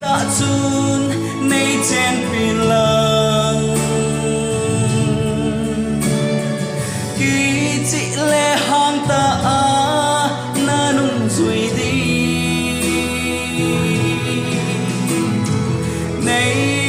ta chun nay chen pin lang kỳ chỉ lệ hang ta na nung duy đi nay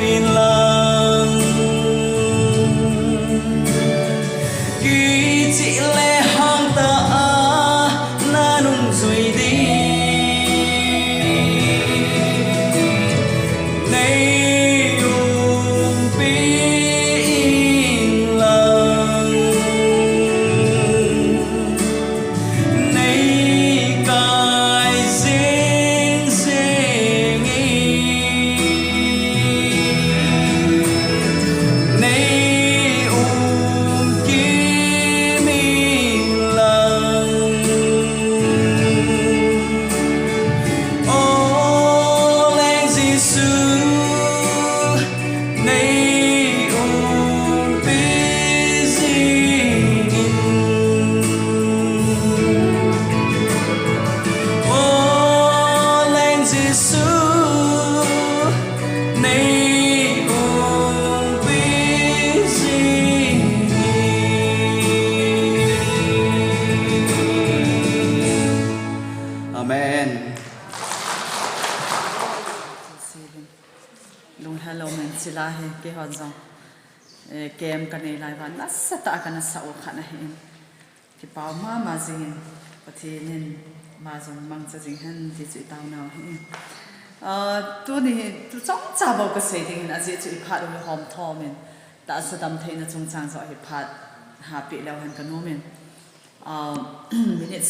pin lang nay kem kan nei lai van nasa ta kan sa o khana hin ki pau ma jing pathin ma zong mang cha jing han ti chui tau na hin tu ni tu chong cha bo ka sei ding na je chui phat o hom tho men ta sa dam thein na chung chang so hi phat ha pi law han kan no men minute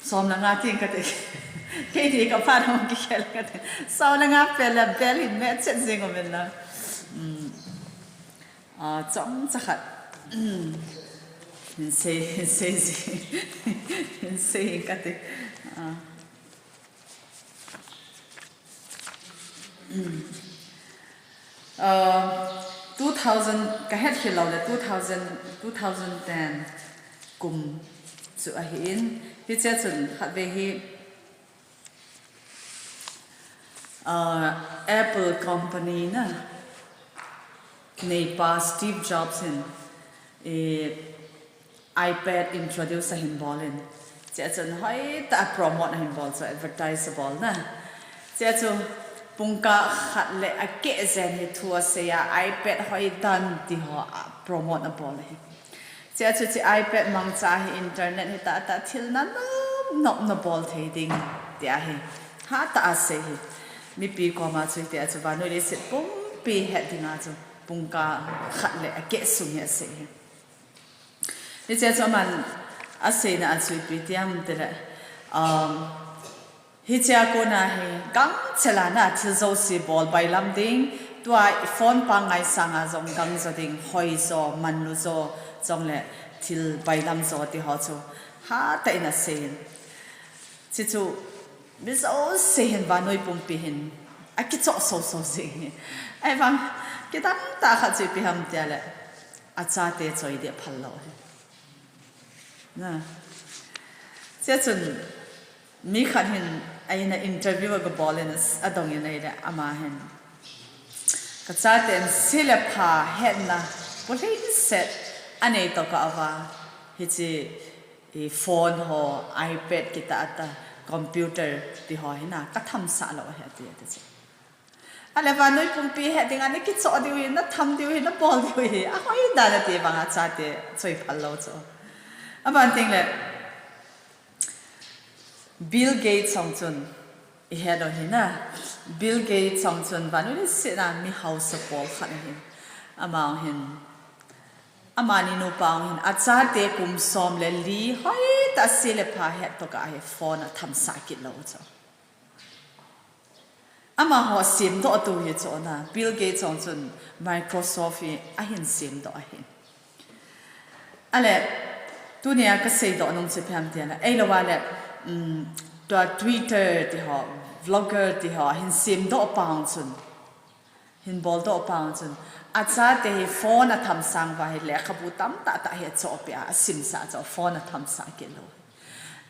som la nga ting ka te ke ti ka phat hom ki khel ka te so la nga pe la bel hin me chen jing o men na trong chắc hẳn sẽ cái gì 2000 cái hết khi lâu là 2010 cùng sự hiện thì sẽ chuẩn hạt về hi Apple company na nei pa Steve Jobs in iPad introduce hin bolin che chun hoi ta promote hin bol so advertisable na che chu pungka khat le ake zen hi thua se ya iPad hoi dan ti ho promote na bol hi che chu chi iPad mang cha hi internet hi ta thil na nop na bol thei ding tia hi ha ta se hi mi pi ko ma chu tia chu ba no le sit pum pi het dinga chu pungka khat le ake sum ya se ni che chu man a se na a chu pi tiam te le hi cha ko na hi kang chela na thil zo si bol bai lam ding ตัวฟอนปังไงสังอาจงกังจะดิ่งหอยโซมันลุโซจงเละทิลใบลำโซที่เขาจูหาแต่อินาเซนจิจูมิโซเซนบานอยปุ่มปีหินไอ้กิจโซสิไอ้ฟังกิตั้งตาขัดจีพิหามเดียเลยอาจารย์เตะจอยเดียพัลโลนะเจ้าจุนมีขัดเห็นไอ้ในอินเทอร์วิวกับบอลเลยนะอดงยังไงเดะอามาเห็นก็จะเต็มศิลปะเห็นนะบริเสธอันนี้ตัวก็เอาว่าฮิจิโฟนหอ iPad กิตาตาคอมพิวเตอร์ที่หอเห็นนะก็ทำสาเราเห็นที่เจ้าอะไรวะน้อยปุ่มปีเห็นดิ่งอันนี้คิดโซ่ดิวินนัททำดิวินนัทบอลดิวินอ่ะเขาอยู่ด้านที่บางอาจารย์ที่ช่วยพัลโลจ้ะอ่ะบางทีเลยบิลเกตส์ส่งจนเห็นเราเห็นนะบิลเกตส์ส่งจนบางทีสิ่งนั้นมีเฮาส์บอลขันเห็นอ่ะบางเห็นอ่ะมานี่นูปังเห็นอาจารย์ที่กุมซ้อมเลยลีเฮ้ยแต่ศิลปะเห็นตัวก็ไอ้ฟอนทำสากิจเราจ้ะอามาหัวเสียมตัวตัวเหตุนะบิลเกตส์จน Microsoft อ่ะเห็นเสียมตัวเห็นอะไรตัวเนี้ยก็เสียดอกน้องจะพยายามเดียร์ละไอ้ละว่าเลยตัว Twitter ที่เขา Vlogger ที่เขาเห็นเสียมตัวปังจนเห็นบอลตัวปังจนอาจารย์ที่ฟอนทำสังว่าเห็นเล็กขบุตรแต่เหตุจบไปอ่ะสิมสาจะฟอนทำสังเกตเลย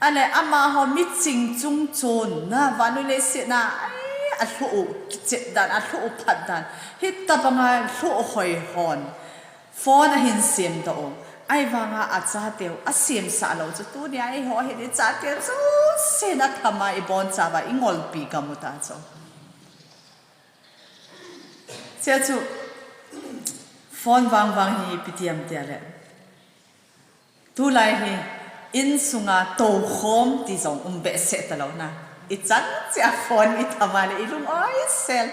อะไรอามาเขามิจริงจุงจนนะวันนี้เลยเสียนะอัดลูกเจ็ดดันอัดลูกพัดดันฮิตตาบังไงลูกหอยหอนฟอนเห็นเสียมตัวไอ้บังอาจารย์เดียวอาเสียมสาเราจะตัวเนี้ยไอ้หัวเห็นอาจารย์เดียวจะเสียนักทำไมบอลจ้าว่าอีงอลปีกัมุตาจ้ะเจ้าจูฟอนวางฮีพิธียมเดียเลยตัวไรฮีอินสุงาโตโคมที่ส่งเบสเสร็จแล้วนะอีจันจะฟอนอีทำอะไรอีลุงอ้อยเซล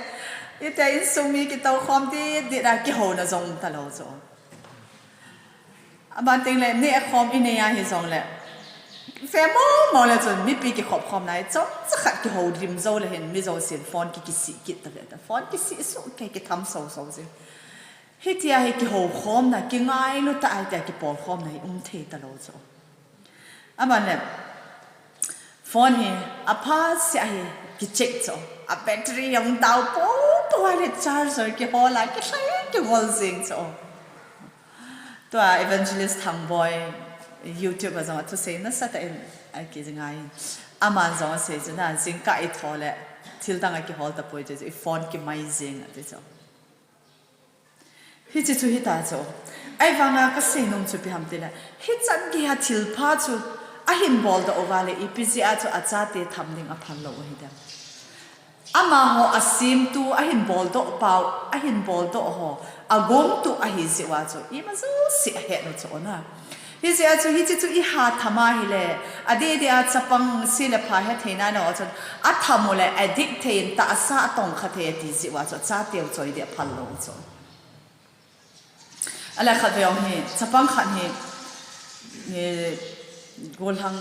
อีแต่อินสุมีกิโตโคมที่ดีได้กี่หัวนะส่งตลอดจ้ะบางทีเลยเนี่ยคอมอินเนียฮิซองเลยเฟมมอเลยจนมีปีกี่ขอบคอมไหนจ้องจะขัดกี่หัวริมโซ่เลยเห็นมีโซ่เสียงฟอนกี่สีกี่ตะเลยแต่ฟอนกี่สีสุดกี่ทำโซ่สิฮิตยาฮิกี่หัวคอมนะกี่ง่ายรู้แต่ไอ้แต่กี่ปอลคอมนะเทตลอดจ้ะบางเนี่ยฟอนเฮอาพาเสียเฮกี่เช็คจ้ะอาแบตเตอรี่ยังดาวปุ๊บตัวเลยชาร์จกี่หัวละกี่ใช้กี่หัวสิงจ้ะตัว evangelist ทางบอย YouTube ก็จะมาทุกสิ่งนั่นสัตย์เองไอ้กี่จังไงอามันจะมาเสียจนน่ะจริงก็ไอ้ทอเลยทิลตังไอ้กี่ฮอลต์ปุ่ยจะไอ้ฟอนกี่ไม่จริงอ่ะที่จ้ะฮิจิตุฮิตาจ้ะไอ้ฟังก็เสียงนุ่มจุดพิหามตีเลยฮิจันกี่ฮะทิลพาจูไอ้หินบอลตัวโอวาเลยอีพีซีอาจูอาจารย์ที่ทำดิ่งอภัลโลฮิดาอามาหัวอาซิมตัวไอ้หินบอลตัวเปล่าไอ้หินบอลตัวหัวอากงตัวไอ้หินสิว่าจูอีมันสู้เสียเหตุจ้ะนะฮิจิอาจูฮิจิตุอีหาทำมาฮิเลอดีตอาจะปังศิลปะเหตุนั้นเนาะจนอัตทำเลยอดีตเทนตาสะตงคเทติสิว่าจูจ้าเตียวจูเดียพัลโลจูอะไรขัดไปองเฮจะปังขัดเฮเนี่ยกูทั้ง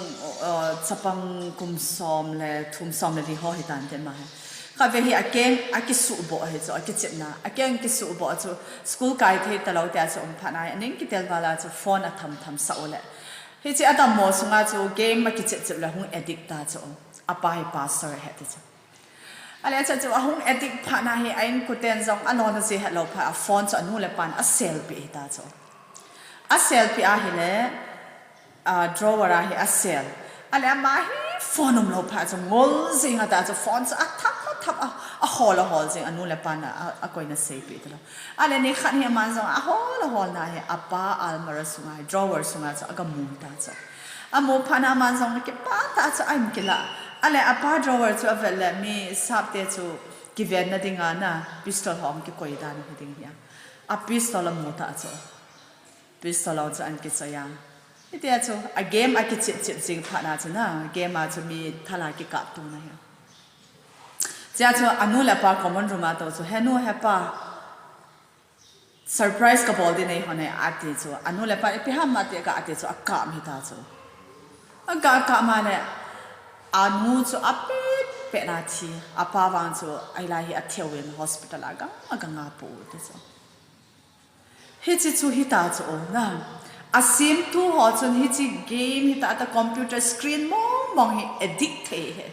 จะปังกุมซ้อมเลยทุ่มซ้อมเลยที่ห้อหิตันเต็มมาข้าไปเห็นอาเกงอากิสุบ่เหรอจ้ะอากิเจ็บนะอาเกงกิสุบ่จ้ะสกูลไกด์ที่ตลอดแต่จะอมผ่านไอ้อันนี้กิเตลวาลาจ้ะฟอนทำสาวเลยเฮ้ยจ้ะอาตามโมสุงาจ้ะเกมมากิเจ็บเลยหงเอดิกตาจ้ะอาไปพาสเตอร์เหตุจ้ะอะไรจ้ะจ้ะหงเอดิกผ่านไอ้ไอ้กูเต้นจงอันนั้นสิเหตุเราผ่านฟอนจ้ะนู่นเลยผ่านอาเซลปีตาจ้ะอาเซลปีอาเห็นเลยdrawer อาเห็นอาเซลอะไรมาเฮ้ฟอนเราผ่านจ้ะงอลสิงอ่ะแต่จ้ะฟอนจ้ะทับฮอลจริงอันนู้นแหละปานะก็ยังเซฟไปตลอดอะไรนี่ขันเฮียมันส่งฮอลนะเฮียป้าอัลมาร์สุงไง drawer สุงไงจ้ะก็มุมตาจ้ะมุมพานามันส่งนี่ป้าตาจ้ะไอ้มิละอะไรป้า drawer จ้ะเวลามีสับเตจูกิเวนนั่นดิ่งนะพิสตอลหอมกี่คุยด้านนี่ดิ่งเฮียพิสตอลมุตาจ้ะพิสตอลจ้ะอันกี่จ้ะยังนี่เดียจ้ะเกมกี่เจ็บจริงผ่านจ้ะนะเกมจ้ะมีทลายกี่กับตัวนะเฮียจ้าชัวอนุเลปาคอมมอนรูมาตัวชัวเฮนูเฮปาเซอร์ไพรส์กับบอลดีในหัวในอาทิตย์ชัวอนุเลปาเอพิฮามาเตะกับอาทิตย์ชัวอากาศมิตาชัวอากาศมาเนี่ยอนุชัวอปิด pe na thi apa wang chu ai lai hi Atheng hospital aga nga pu te so hi chi chu hi ta chu na asim tu ho chun hi chi game hi ta computer screen mong hi addict the he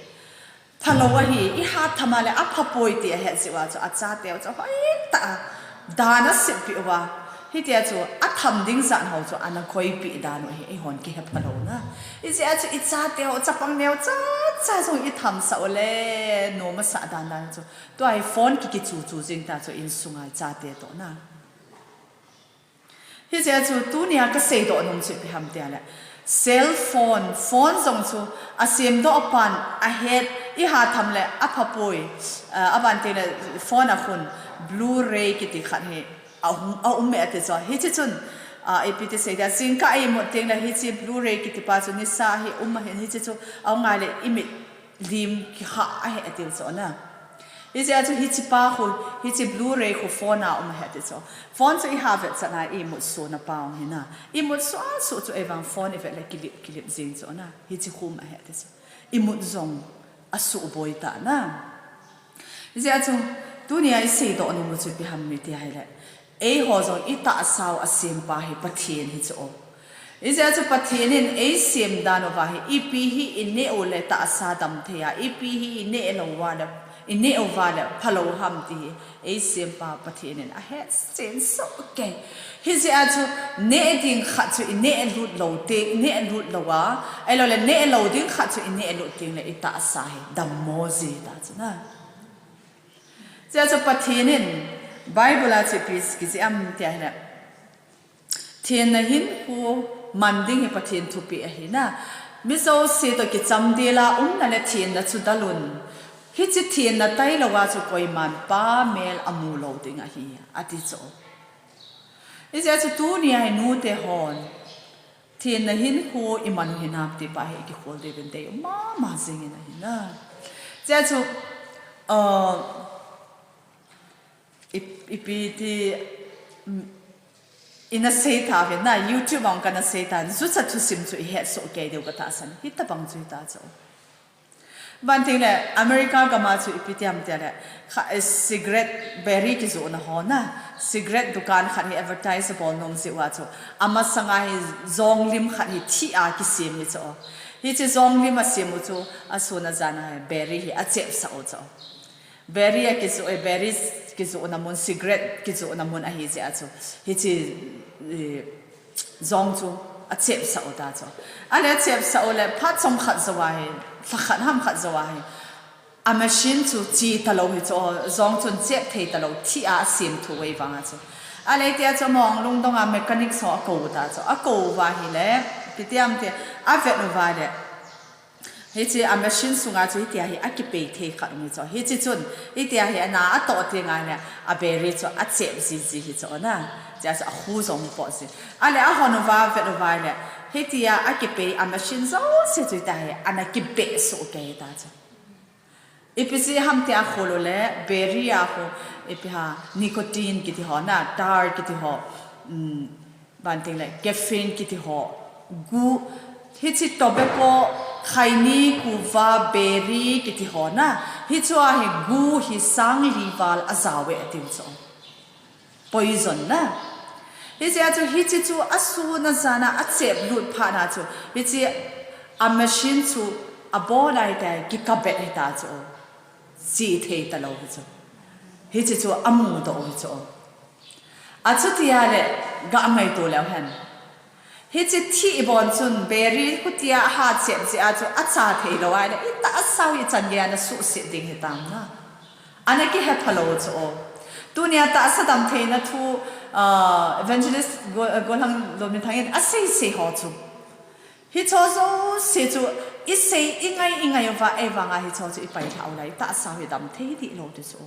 phalowa hi I ha thamale aphapoi te he siwa chu acha teo chu hoi ta dana sip pi wa hi te chu atham ding san ho chu ana khoi pi da no hi hon ki he phalo na I se chu I cha teo chapang neo cha so I tham sa ole no ma sa dan dan chu to ai phone ki chu jing ta chu in sungai cha te to na hi se chu tu nia ka sei do nom chi pi ham te ale cell phone zong chu asim do pan a head I ha tham le aphapoi aban te le phone a khun blu-ray ki ti khan he a me ate so hi chi chun epite sei da sin ka I mo teng la hi chi blu-ray ki ti pa chu ni sa hi he hi chi chu au nga le imi lim ki ha a he ate so na hi chi chu hi chi pa khu hi chi blu-ray khu phone a he ate so phone chu I have it sana I mo so na pa hi na I mo so chu evang phone if le kilip zing so na hi chi khum a he ate so I mo zong asu boy ta na hi chi chu dunia I sei do no mo chu pi ham mi ti hai le ei ho zong I ta sao asim pa hi Pathian hi chu I se chu Pathian in ei sim dan wa hi I pi hi inne o le ta sa dam the ya I pi hi inne lo wa le inne o wa le phalo ham ti ei sim pa Pathian in a het sen so okay hi se chu ne ding kha chu inne lut lo te ne lut lo wa ai lo le ne lo ding kha chu inne lut ting le I ta sa hi dam mo zi ta chu na se chu Pathian in Bible a chipis ki am te na thien na hin ku manding he Pathian thu pi a hi na mi so se to ki cham de la na le thien na chu dalun hi chi thien na tai lo wa chu koi man pa mel amu lo ding a hi ati cho is ya chu tu ni ai nu te hon thien na hin ku I man hin hap ti pa he ki khol de ben de ma sing na hi na ja chu ipiti ina sei tha ve na YouTube ang kana sei ta zu cha thu sim chu he so ke de ka ta san hita bang chu ta cho ban thing le America ka ma chu ipiti am te le cigarette berry ki zo na ho na cigarette dukan khan hi advertisable nom si wa chu ama sanga hi zong lim khan hi thi a ki sim hi cho hi chi zong lim a sim chu a so na jana berry hi a chep sa o cho berry ki zo berries ki zo na mon cigarette ki zo na mon a hi ja chu hi chi zong chu a chep sa o da chu a le chep sa o le phat som khat zo wa hi thla khat ham khat zo wa hi a machine chu chi ta lo hi chu zong chun chep thei ta lo thi a sim thu wei wang a chu a le tia chu mong lung dong a mechanic so a ko da chu a ko wa hi le ti tiam te a vet no wa le hi chi a machine sunga chu tia hi akipe the khat mi cho hi chi chun I tia hi na a to te nga ne a berry cho a chep ji hi cho na ja sa hu zong po si a le a hon wa vet no wa le hi tia akipe a machine zo se chu ta hi ana kipe so ke ta cho ipisi ham te a kholo le berry a ho ipiha nicotine ki ti ho na tar ki ti ho ban ting le caffeine ki ti ho gu hi chi tobacco khaini kuwa berry ki ti ho na hi chua hi gu hi sang liwal azawe atim cho poison na hi chi chu asu na zana a chep lut pha na chu hi chi a machine chu a bo lai ta ki ka bet ta chu si the ta lo hi chu amu do hi chu a chu ti ya le ga ngai to la han hi chi thi bon chun berry kutia ha chep si a chu a cha thei lo ai le ta sau I chan ya na su si ding he tam na ana ki he phalo chu tunia ta sa dam thei na thu evangelist golang lo mi thang a sei ho chu hi cho zo se chu I sei ingai wa e wanga hi cho chu I pai thau lai ta sau hi dam thei di lo tu chu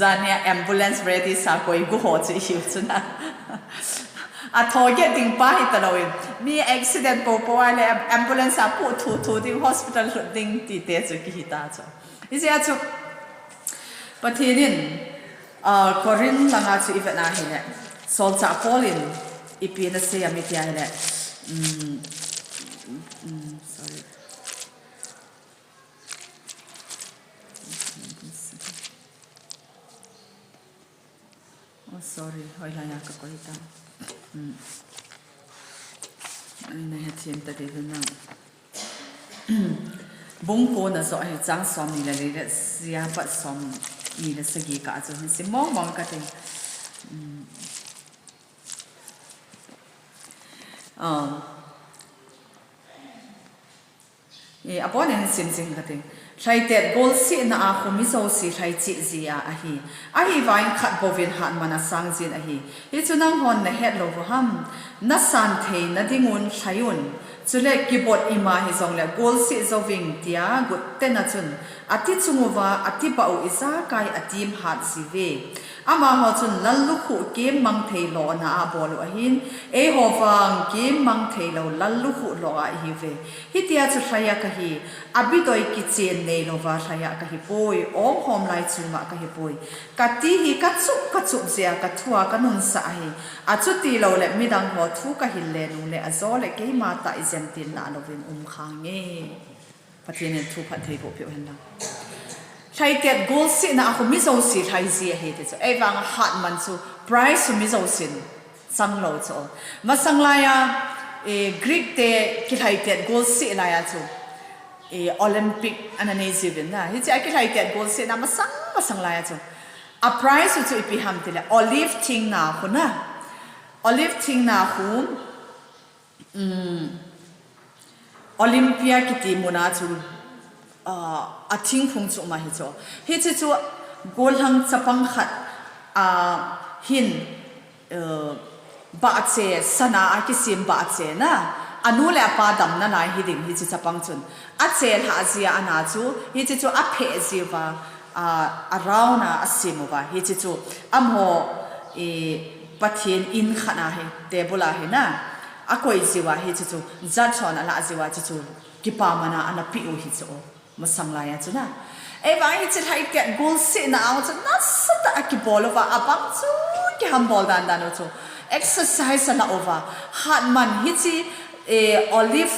zania ambulance ready sa koi gu ho chu hi chu na a target ding pa hi ta lo mi accident po ale ambulance a pu thu ding hospital ding ti te chu ki hi ta chu I se chu Pathian korin langa chu I na hi le sol cha polin ipi na se ami ti ai le sorry sorry hoi la ya ka ko ita ai na ha thiam ta de na bung ko na so ai chang som ni la le sia pa som ni la sagi ka zo ni si mong mong ka te apon en sim sim ka te thai te gol si na a khumi so si thai chi zia a hi vain khat bovin han mana sang jin a hi chunang hon na het lo ham na san thei na dingun thayun chule keyboard ima hi zong le gol si zoving tia gut te na chun ati chunguwa ati pau isa kai atim hat si ve ama ho chun lallu khu ke mang thei lo na a bol a hin e ho wang ke mang thei lo lallu khu lo a hi ve hi tia chu thaya ka hi abi doi ki chen nei lo wa thaya ka hi poi om hom lai chunga ka hi poi ka ti hi ka chu zia ka thua ka nun sa hi a chu ti lo le midang ho thu ka hi le nu le a zo le ke ma ta izem tin na lo vin khang nge pathian thu phat thei bo pe hen la thai tet gol si na khu mi zo si thai zia he te chu e wang hat man chu price mi zo sin sang lo chu ma sang la ya Greek te ki thai tet gol si la ya chu Olympic anane zivin na hi cha ki thai tet gol si na ma sang la ya chu a price chu ipi ham te la olive thing na khu na olive thing na khu Olympia ki ti muna chu Atheng khung chu ma hi chu gol hang chapang khat hin ba che sana a ki sim ba che na anu le pa dam na nai hi ding hi chu chapang chun a che ha zia ana chu hi chu a phe ziwa around a sim wa hi chu amho pathian in khana he tebula he na a koi ziwa hi chu zat chon ala ziwa chu ki pa mana ana pi u hi chu masang la ya chu na e ba hi chu thai ket gol si na au chu na sata ki bolo wa abang chu ki ham bol dan dan chu exercise na over hat man hi chi olive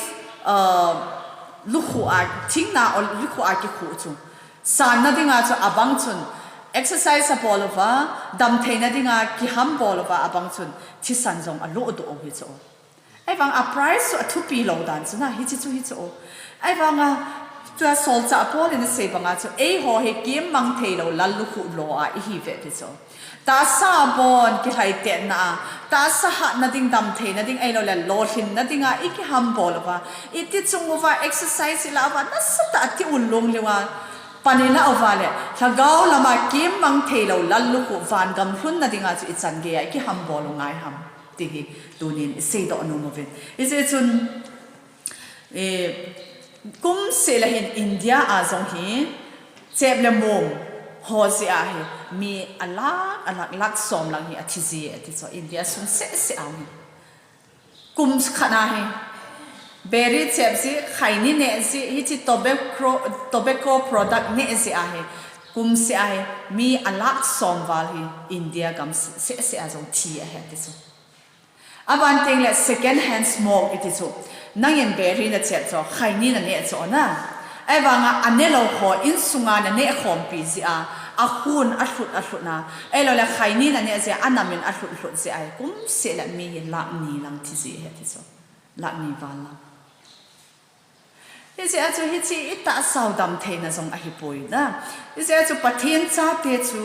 lukhu a thing na lukhu a ki khu chu san na dinga chu abang chun exercise a bol over dam thei na dinga ki ham bol over abang chun thi san jong a lo do hi chu ai bang a price a thu pi lo dan chu na hi chu ai bang a tua sol cha pol in se banga chu e ho he kim mang thei lo lal lu khu lo a hi ve te chu ta sa bon ki hai te na ta sa ha na ding dam thei na ding ai lo la lo hin na dinga I ki ham bol wa I ti chung wa exercise la wa na sa ta ti un long le wa panina ova le thagau lama kim mang thei lo lal lu khu van gam hun na dinga chu I chan ge ai ki ham bol ngai ham ti hi tunin se do no mo ve is it chun kum se la hin India a zong hi chep le mom ho si a he mi alak som lang hi athizi ati so India sun se a hi kum khana he berry chep si khaini ne si hi chi tobacco product ne si a he kum se a he mi alak som wal hi India gam se a zong thi a he ati so aban teng le second hand smoke iti so nangin berry na chet so khaini na ne so na ai wanga anelo ho in sunga na ne khom pi si a khun a thut na ai lo la khaini na ne se anamin a thut se ai kum se la mi la ni lang thi si he ti so la ni wala ise a chu hi chi ita sau dam the na song a hi poi na ise a chu pathian cha te chu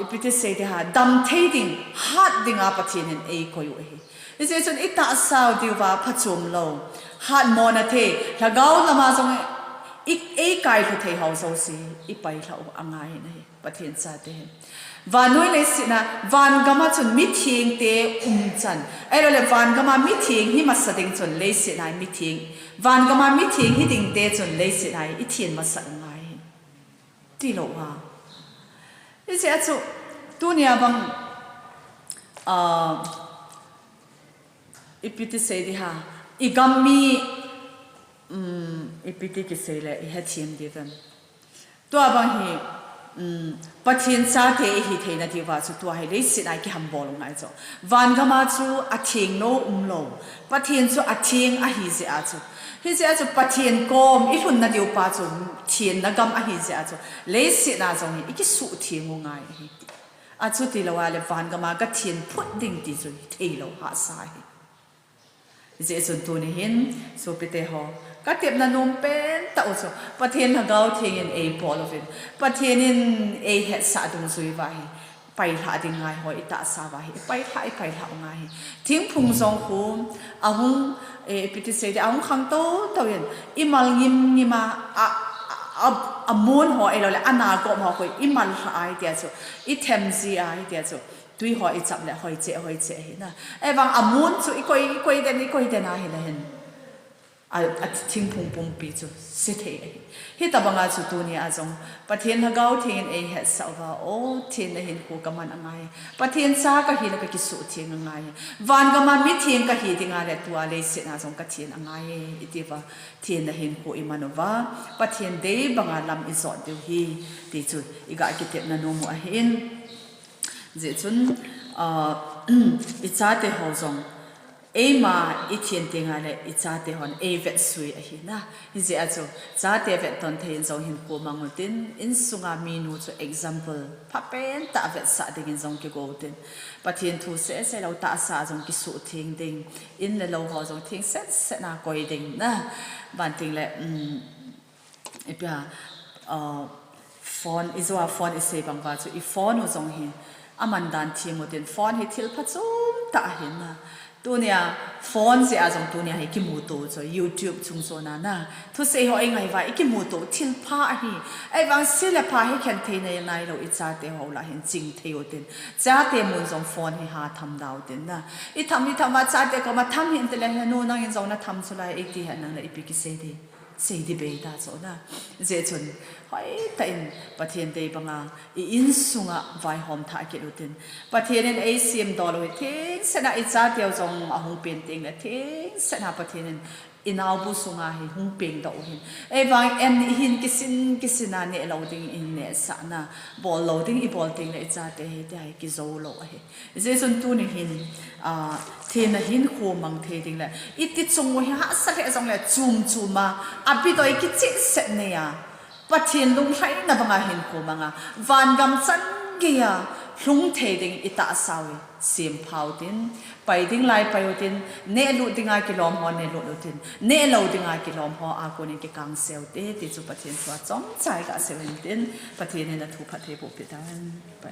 ipite se de ha dam the ding hat dinga pathian en eikikou hi ise chun ita sau diwa phachum lo hat mo na the lagau lama song kai thu the hau so si I pai thau angai na hi pathian cha te vanoi le sina van gama chun mi thing te chan ai lo le van gama mi thing hi ma sading chun le sina mi thing van gama mi thing hi ding te chun le sina I thien ma sa ngai ti lo ha ise a chu tunia bang ipiti se di ha igami ipiti ki se le I Thethiem divan to abang hi pathian cha the hi theina diwa chu to hai le sinai ki ham bol ngai cho van gama chu atheng no lo pathian chu atheng a hi se a chu hi se a chu pathian kom I hun na diu pa chu thien na gam a hi se a chu le sina jong hi ki su thing ngai hi อาชุติละว่าเลวันก็มาก็เทียนพุดดิ่งตีจุยเทโลหาสายเจสุนตัวนี้เห็นสุปิเตหอก็เทียบนันนมเป็นตาอุศประเทศทางเราเทียนเอพอลฟินประเทศนี้เอเฮสาดุงสุยวายไปหาดิ่งไงหอยตาสาวายไปหาไงทิ้งพุงทรงคูอาหุงปิติเสดอาหุงขังโตตัวเองอิมัลงิมามูนหัวเราเลยอนาคตหัวคุยอิมัลหายเดียจูอิเทมซีไอเดียจูตุยหัวอิจับเลยหอยเจ๋เห็นนะบางมูนจูอีกอยเดนนะเห็นทิ้งพุงปุ่มปีจูสิเทฮิตาบังอาจูตัวนี้อาจงประเทศฮักเอาเทียนเอเฮสาวาโอเทียนเห็นกูกำมันอะไรประเทศซาก็เห็นก็กิสุเทียนอะไรวันกำมันมิเทียนก็เห็นงานเลยตัวเลยเสนาจงก็เทียนอะไรอีที่ว่าเทียนเห็นกูอิมันว่าประเทศเดย์บังอาลำอิสอดเดียวฮีที่จุดอีกอากิเทปนันโนมัวเห็นเจจุนอิจฉาเตหอจงมาอีเทียนเตียงอะไรอีจ้าเตหอนเวทสวยอะฮินะฮิเจ้าจูจ้าเตเวทตอนเทียนจงหินกูมังอุดินอินสุงามีนูจู example พับเป็นตาเวทสะดิ่งจงกิโกอุดินปะเทียนทูเสเราตาสาจงกิสุเทียงดิ่งอินเราหอจงเทียงเสนากอยดิ่งนะบันทิงเลยอีปีฟอนอิจว่าฟอนอิเซบังว่าจูอีฟอนอุจงหินอามันดันทีมุดินฟอนฮิทิลพัจุมตาหินนะตัวเนี้ยฟอนเสียจงตัวเนี้ยให้กิมูโตจะ YouTube ชุงโซนานะทุกสิ่งเขาเองไงว่ากิมูโตทิลพาฮีบางสิ่งละพาให้แคนเทในในเราอิจฉาเตเขาละเห็นจริงเทวดินจ้าเตมุนจงฟอนให้หาทำดาวดินนะทำว่าจ้าเตก็มาทำเห็นแต่ละเห็นโน่นนั่งเห็นจงนะทำสุดเลยที่เห็นนั่นเลยปีกิเสดีเบต้าโซนะเจ้าชนเฮ้ยแต่อินประเทศเดย์บังอาอินสุงะไวหอมท่าเกลุตินประเทศนั้นASEANดอลลาร์ทิ้งเสนาอิจฉาเดียวจงอาหงเป็นติงเลยทิ้งเสนาประเทศนั้นอินาบุสุงาหิหงเป็นดอกหินบางหินกิสินาเนี่ยเราดิ้งอินเนี่ยสานะบอลเราดิ้งบอลดิ้งเลยจ้าเตะได้กิโซโลเจสันตูนี่หินเทนหินโคมังเทดิ้งเลยอิติจงว่าหาสักแค่จงเลยจุ่มมาอับปีตัวกิจิเสเนี่ยประเทศลงไทยนะบังอาหินโคมังวันกำจันเกียลุงเทดิ้งอิตาสาวเสียมเผาดินไปดิ้งไล่ไปดินเนลุดิ้งอากิลอมหอเนลุดินเนเราดิ้งอากิลอมหออากูนี่กิกังเซลเตติจุประเทศตัวจ้องใจกับเซลดินประเทศนี้นะทุกประเทศบุปิดานไป